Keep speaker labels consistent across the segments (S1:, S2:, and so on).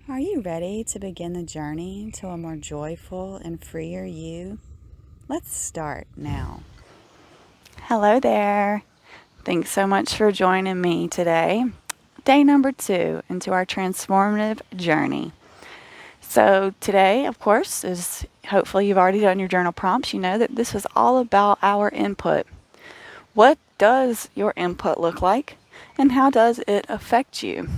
S1: Are you ready to begin the journey to a more joyful and freer you? Let's start now. Hello there. Thanks so much for joining me today. Day number 2 into our transformative journey. So, today, of course, is hopefully you've already done your journal prompts. You know that this is all about our input. What does your input look like, and how does it affect you?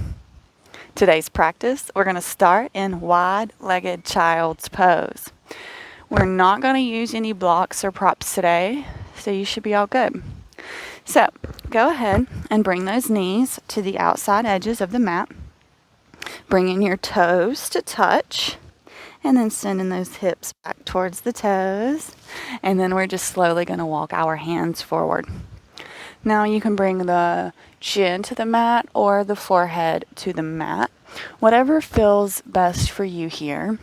S1: Today's practice, we're going to start in wide-legged child's pose. We're not going to use any blocks or props today, so you should be all good. So, go ahead and bring those knees to the outside edges of the mat. Bringing your toes to touch, and then sending those hips back towards the toes. And then we're just slowly going to walk our hands forward. Now you can bring the chin to the mat or the forehead to the mat, whatever feels best for you here.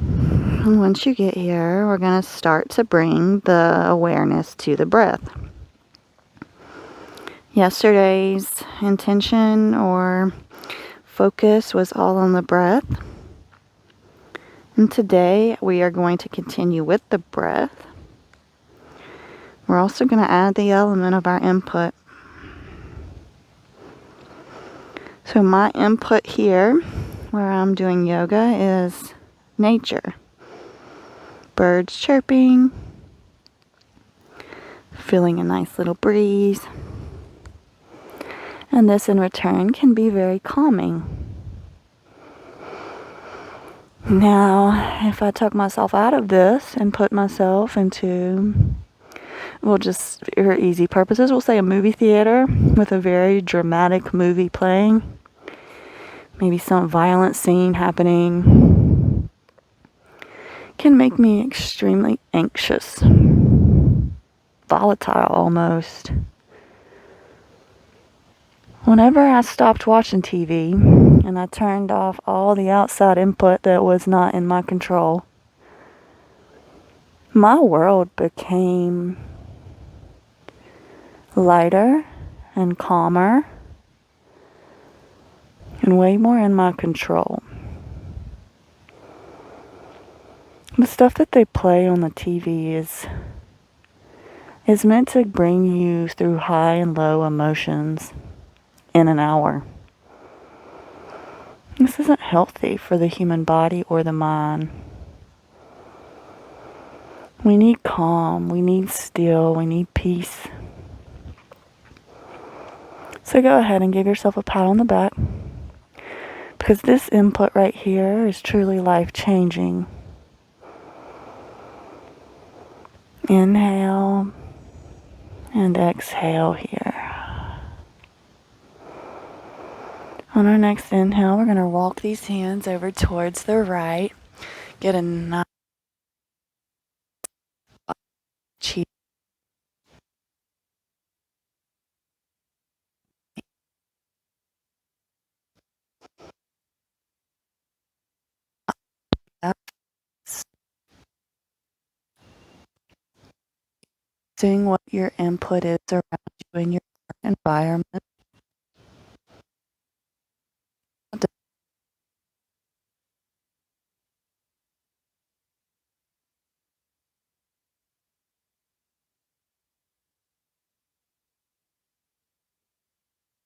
S1: And once you get here, we're going to start to bring the awareness to the breath. Yesterday's intention or focus was all on the breath. And today we are going to continue with the breath. We're also going to add the element of our input. So my input here, where I'm doing yoga, is nature. Birds chirping, feeling a nice little breeze. And this in return can be very calming. Now, if I took myself out of this and put myself into, well, just for easy purposes, we'll say a movie theater with a very dramatic movie playing. Maybe some violent scene happening. Can make me extremely anxious. Volatile almost. Whenever I stopped watching TV and I turned off all the outside input that was not in my control, my world became lighter and calmer and way more in my control. The stuff that they play on the TV is meant to bring you through high and low emotions in an hour. This isn't healthy for the human body or the mind. We need calm, we need still, we need peace. So go ahead and give yourself a pat on the back, because this input right here is truly life-changing. Inhale and exhale here. On our next inhale, we're going to walk these hands over towards the right. Get a nice cheek. Seeing what your input is around you in your environment.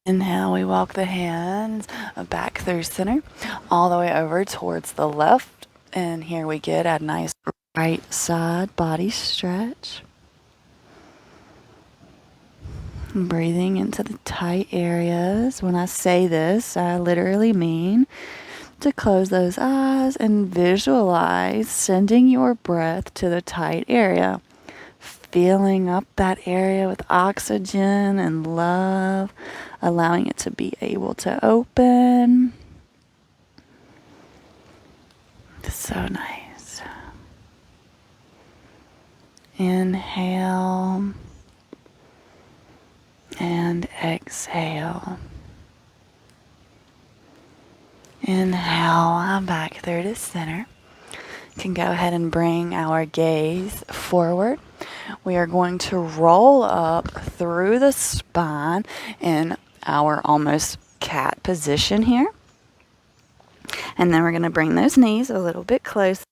S1: Inhale, we walk the hands back through center, all the way over towards the left. And here we get a nice right side body stretch. Breathing into the tight areas. When I say this, I literally mean to close those eyes and visualize sending your breath to the tight area. Filling up that area with oxygen and love, allowing it to be able to open. So nice. Inhale and exhale. Inhale back through to center. You can go ahead and bring our gaze forward. We are going to roll up through the spine in our almost cat position here. And then we're going to bring those knees a little bit closer.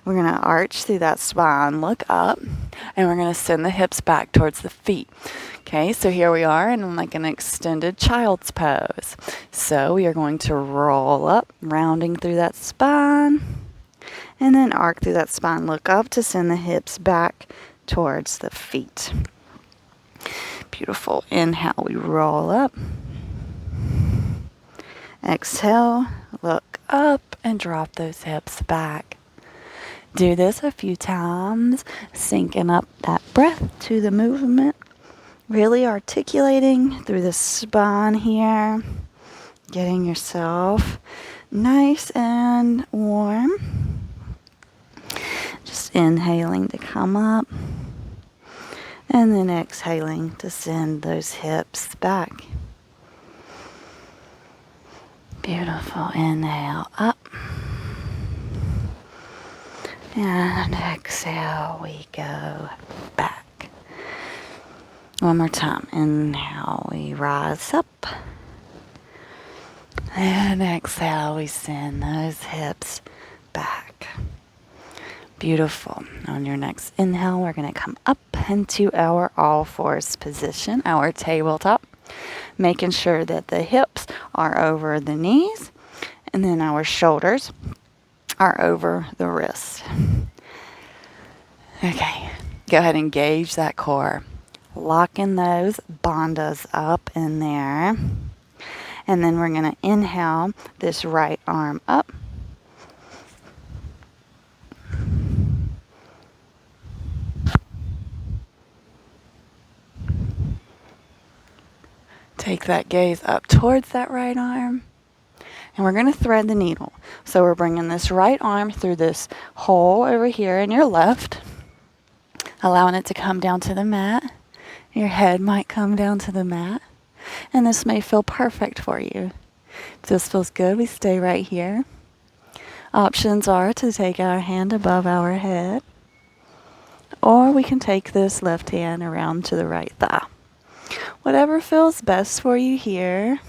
S1: We're going to arch through that spine, look up, and we're going to send the hips back towards the feet. Okay, so here we are in like an extended child's pose. So we are going to roll up, rounding through that spine, and then arc through that spine, look up to send the hips back towards the feet. Beautiful. Inhale, we roll up. Exhale, look up and drop those hips back. Do this a few times, syncing up that breath to the movement, really articulating through the spine here, getting yourself nice and warm. Just inhaling to come up, and then exhaling to send those hips back. Beautiful. Inhale up. And exhale, we go back. One more time. Inhale, we rise up. And exhale, we send those hips back. Beautiful. On your next inhale, we're going to come up into our all fours position, our tabletop, making sure that the hips are over the knees, and then our shoulders are over the wrists. Okay, go ahead and engage that core. Locking those bandhas up in there. And then we're going to inhale this right arm up. Take that gaze up towards that right arm. And we're going to thread the needle. So we're bringing this right arm through this hole over here in your left, allowing it to come down to the mat. Your head might come down to the mat. And this may feel perfect for you. If this feels good, we stay right here. Options are to take our hand above our head, or we can take this left hand around to the right thigh. Whatever feels best for you here.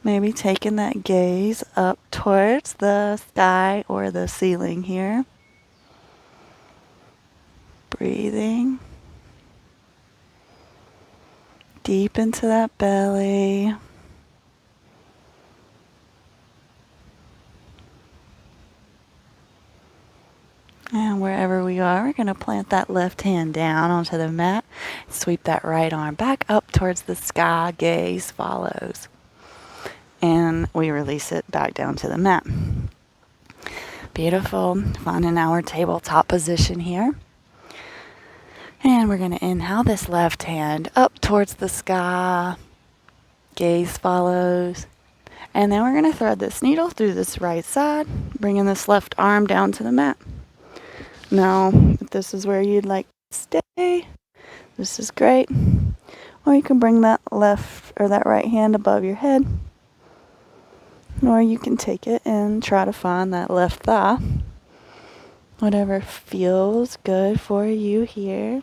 S1: Maybe taking that gaze up towards the sky or the ceiling here. Breathing deep into that belly. And wherever we are, we're going to plant that left hand down onto the mat. Sweep that right arm back up towards the sky. Gaze follows. And we release it back down to the mat. Beautiful. Finding our tabletop position here. And we're going to inhale this left hand up towards the sky. Gaze follows. And then we're going to thread this needle through this right side, bringing this left arm down to the mat. Now, if this is where you'd like to stay, this is great. Or you can bring that left or that right hand above your head. Or you can take it and try to find that left thigh. Whatever feels good for you here.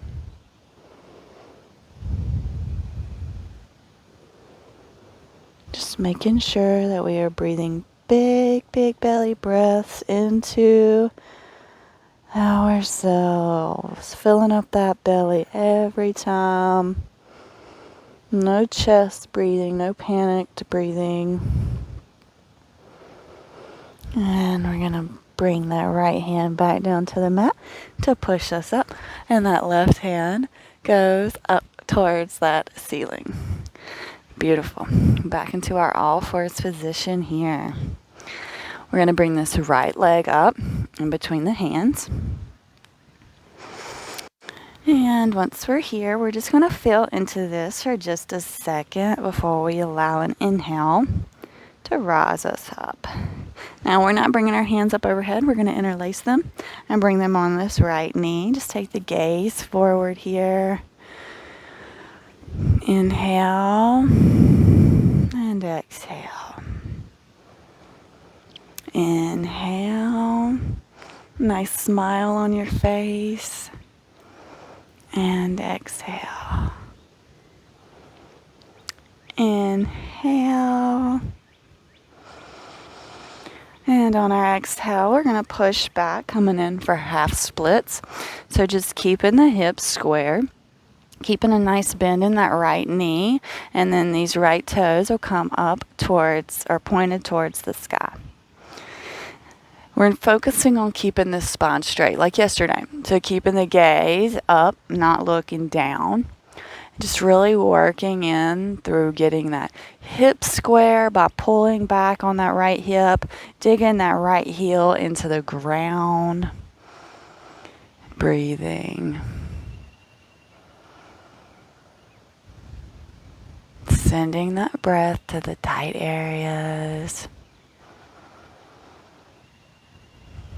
S1: Just making sure that we are breathing big, big belly breaths into ourselves. Filling up that belly every time. No chest breathing, no panicked breathing. And we're going to bring that right hand back down to the mat to push us up. And that left hand goes up towards that ceiling. Beautiful. Back into our all fours position here. We're going to bring this right leg up in between the hands. And once we're here, we're just going to feel into this for just a second before we allow an inhale to rise us up. Now we're not bringing our hands up overhead. We're going to interlace them and bring them on this right knee. Just take the gaze forward here. Inhale and exhale. Inhale. Nice smile on your face. And exhale. Inhale. And on our exhale, we're going to push back, coming in for half splits. So just keeping the hips square, keeping a nice bend in that right knee, and then these right toes will come up towards or pointed towards the sky. We're focusing on keeping the spine straight, like yesterday. So keeping the gaze up, not looking down. Just really working in through getting that hip square by pulling back on that right hip, digging that right heel into the ground, breathing. Sending that breath to the tight areas.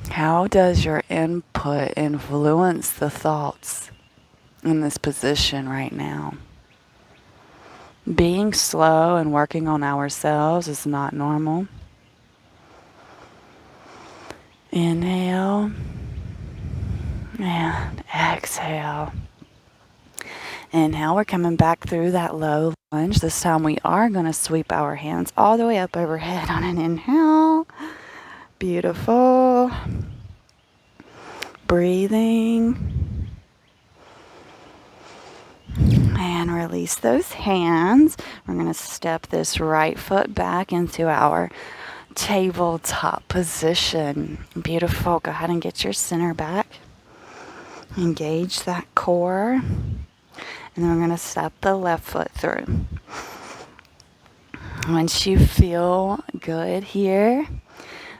S1: How does your input influence the thoughts in this position right now? Being slow and working on ourselves is not normal. Inhale and exhale. Inhale, we're coming back through that low lunge. This time we are going to sweep our hands all the way up overhead on an inhale. Beautiful. Breathing. And release those hands. We're going to step this right foot back into our tabletop position. Beautiful. Go ahead and get your center back. Engage that core. And then we're going to step the left foot through. Once you feel good here,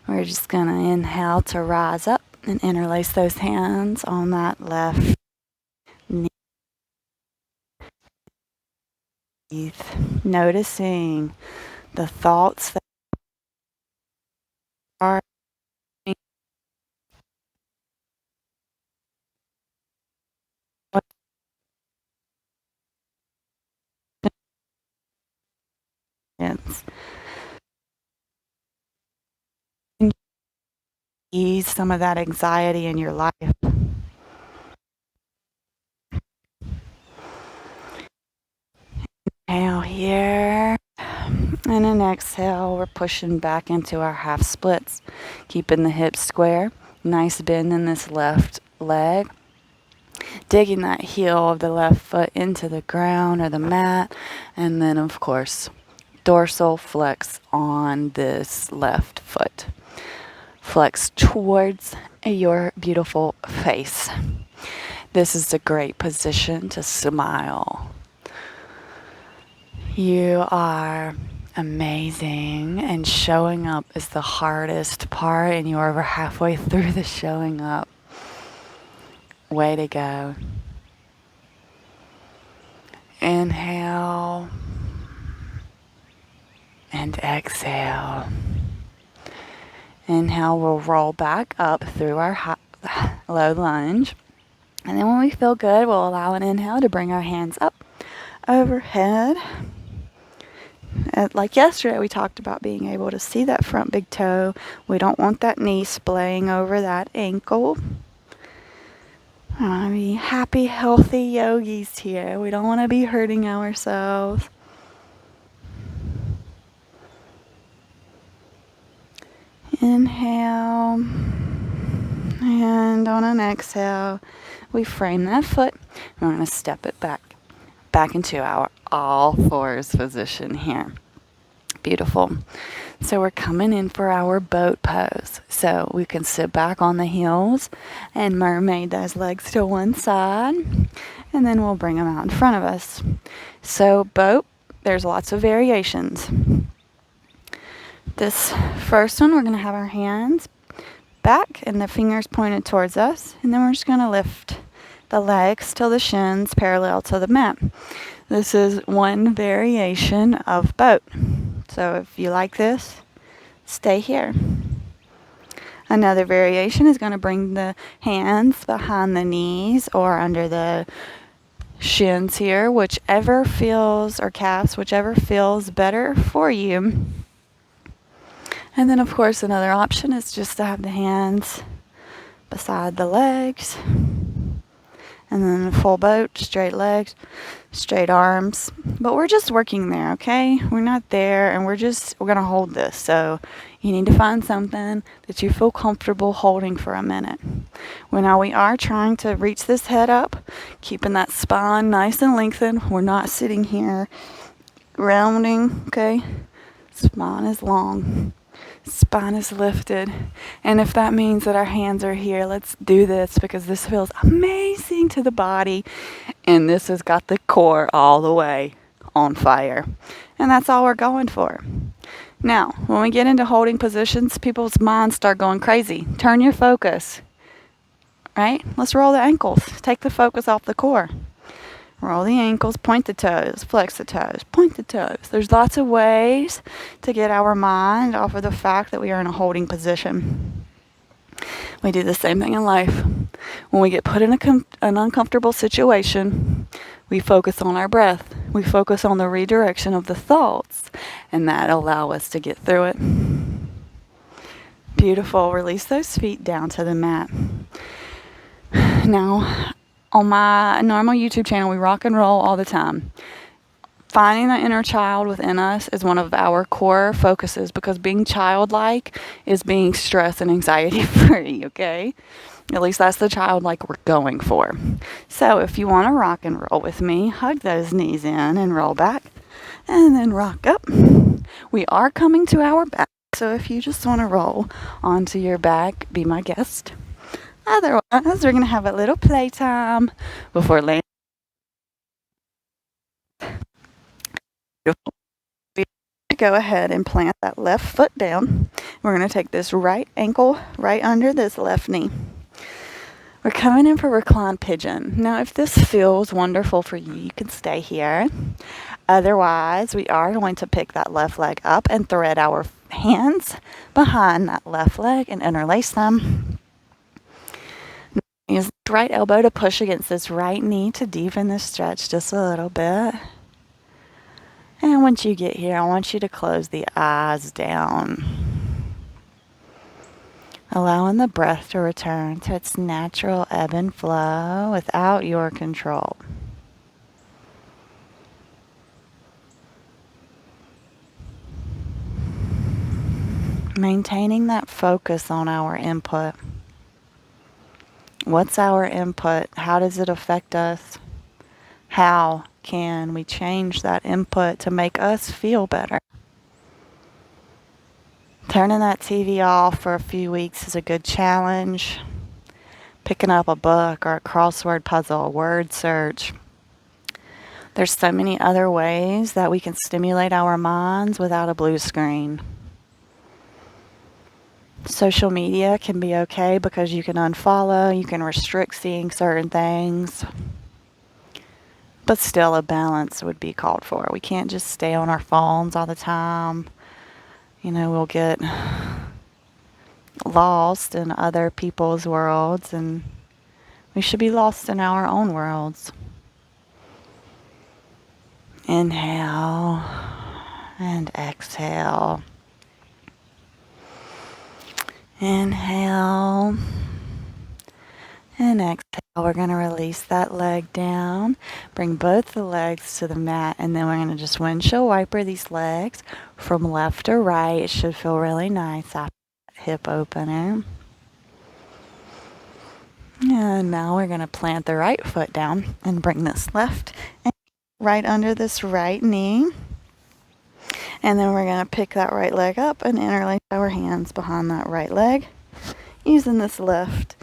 S1: we're just going to inhale to rise up and interlace those hands on that left knee. Noticing the thoughts that are ease some of that anxiety in your life. Inhale here. And an exhale, we're pushing back into our half splits, keeping the hips square. Nice bend in this left leg. Digging that heel of the left foot into the ground or the mat. And then, of course, dorsal flex on this left foot. Flex towards your beautiful face. This is a great position to smile. You are amazing, and showing up is the hardest part, and you're over halfway through the showing up. Way to go. Inhale and exhale. Inhale, we'll roll back up through our low lunge. And then when we feel good, we'll allow an inhale to bring our hands up overhead. Like yesterday, we talked about being able to see that front big toe. We don't want that knee splaying over that ankle. We want to be happy, healthy yogis here. We don't want to be hurting ourselves. Inhale. And on an exhale, we frame that foot. We're going to step it back into our all fours position here. Beautiful. So we're coming in for our boat pose. So we can sit back on the heels and mermaid those legs to one side. And then we'll bring them out in front of us. So boat, there's lots of variations. This first one, we're going to have our hands back and the fingers pointed towards us. And then we're just going to lift the legs till the shins parallel to the mat. This is one variation of boat. So if you like this, stay here. Another variation is going to bring the hands behind the knees or under the shins here, whichever feels, or calves, whichever feels better for you. And then, of course, another option is just to have the hands beside the legs. And then a full boat, straight legs, straight arms. But we're just working there, okay? We're not there, and we're going to hold this. So You need to find something that you feel comfortable holding for a minute. Well, now we are trying to reach this head up, keeping that spine nice and lengthened. We're not sitting here rounding, okay? Spine is long. Spine is lifted. And if that means that our hands are here, let's do this because this feels amazing to the body. And this has got the core all the way on fire. And that's all we're going for. Now, when we get into holding positions, people's minds start going crazy. Turn your focus, right? Let's roll the ankles. Take the focus off the core. Roll the ankles, point the toes, flex the toes, point the toes. There's lots of ways to get our mind off of the fact that we are in a holding position. We do the same thing in life. When we get put in an uncomfortable situation, we focus on our breath. We focus on the redirection of the thoughts, and that allows us to get through it. Beautiful. Release those feet down to the mat. Now, on my normal YouTube channel, we rock and roll all the time. Finding the inner child within us is one of our core focuses because being childlike is being stress and anxiety free, okay? At least that's the childlike we're going for. So if you want to rock and roll with me, hug those knees in and roll back and then rock up. We are coming to our back, so if you just want to roll onto your back, be my guest. Otherwise, we're going to have a little playtime before landing. Go ahead and plant that left foot down. We're going to take this right ankle right under this left knee. We're coming in for reclined pigeon. Now, if this feels wonderful for you, you can stay here. Otherwise, we are going to pick that left leg up and thread our hands behind that left leg and interlace them. Use the right elbow to push against this right knee to deepen the stretch just a little bit. And once you get here, I want you to close the eyes down, allowing the breath to return to its natural ebb and flow without your control. Maintaining that focus on our input. What's our input? How does it affect us? How can we change that input to make us feel better? Turning that TV off for a few weeks is a good challenge. Picking up a book or a crossword puzzle, a word search. There's so many other ways that we can stimulate our minds without a blue screen. Social media can be okay because you can unfollow, you can restrict seeing certain things. But still, a balance would be called for. We can't just stay on our phones all the time. We'll get lost in other people's worlds, and we should be lost in our own worlds. Inhale and exhale. Inhale and exhale. We're going to release that leg down. Bring both the legs to the mat, and then we're going to just windshield wiper these legs from left to right. It should feel really nice after that hip opener. And now we're going to plant the right foot down and bring this left and right under this right knee. And then we're going to pick that right leg up and interlace our hands behind that right leg using this left.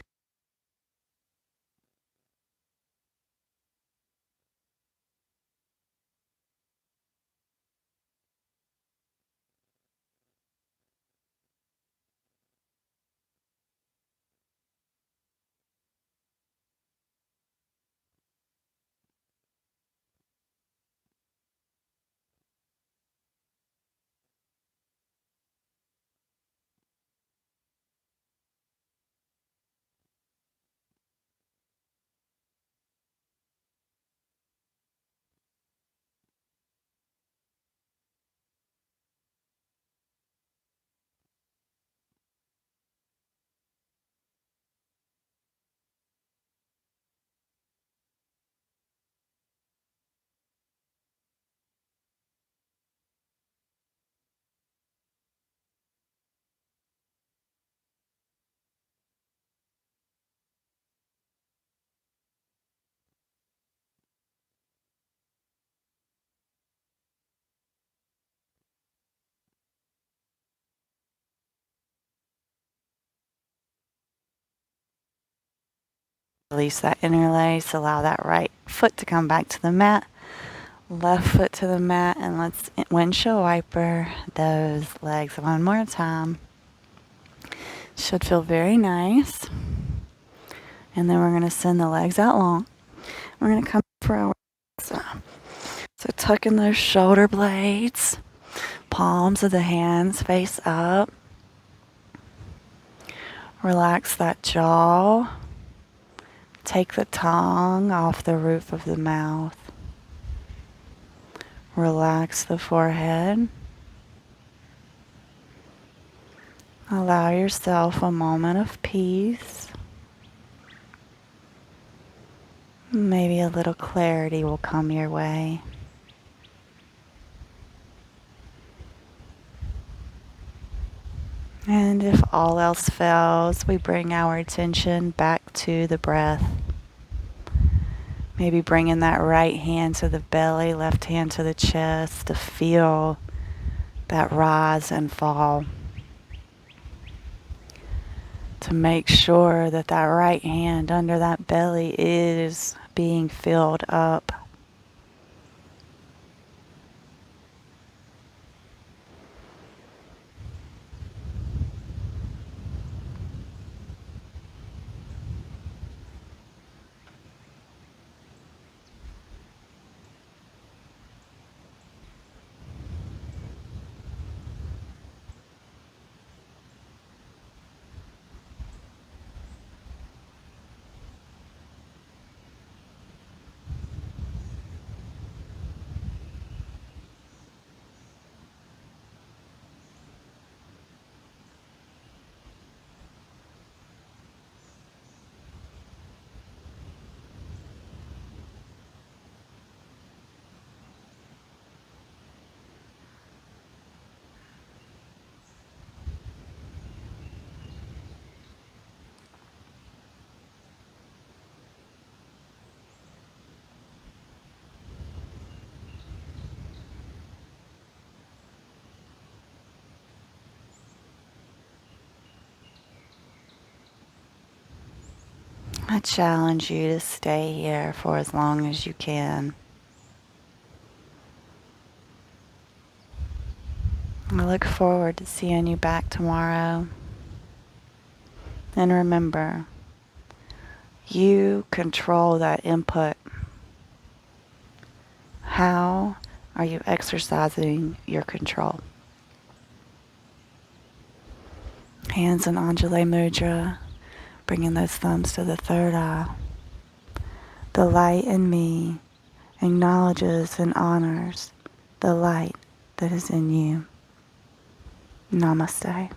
S1: Release that interlace. Allow that right foot to come back to the mat. Left foot to the mat, and let's windshield wiper those legs one more time. Should feel very nice. And then we're going to send the legs out long. We're going to come forward. So tuck in those shoulder blades. Palms of the hands face up. Relax that jaw. Take the tongue off the roof of the mouth. Relax the forehead. Allow yourself a moment of peace. Maybe a little clarity will come your way. And if all else fails, we bring our attention back to the breath. Maybe bringing that right hand to the belly, left hand to the chest to feel that rise and fall. To make sure that that right hand under that belly is being filled up. I challenge you to stay here for as long as you can. I look forward to seeing you back tomorrow. And remember, you control that input. How are you exercising your control? Hands in Anjali Mudra, bringing those thumbs to the third eye. The light in me acknowledges and honors the light that is in you. Namaste.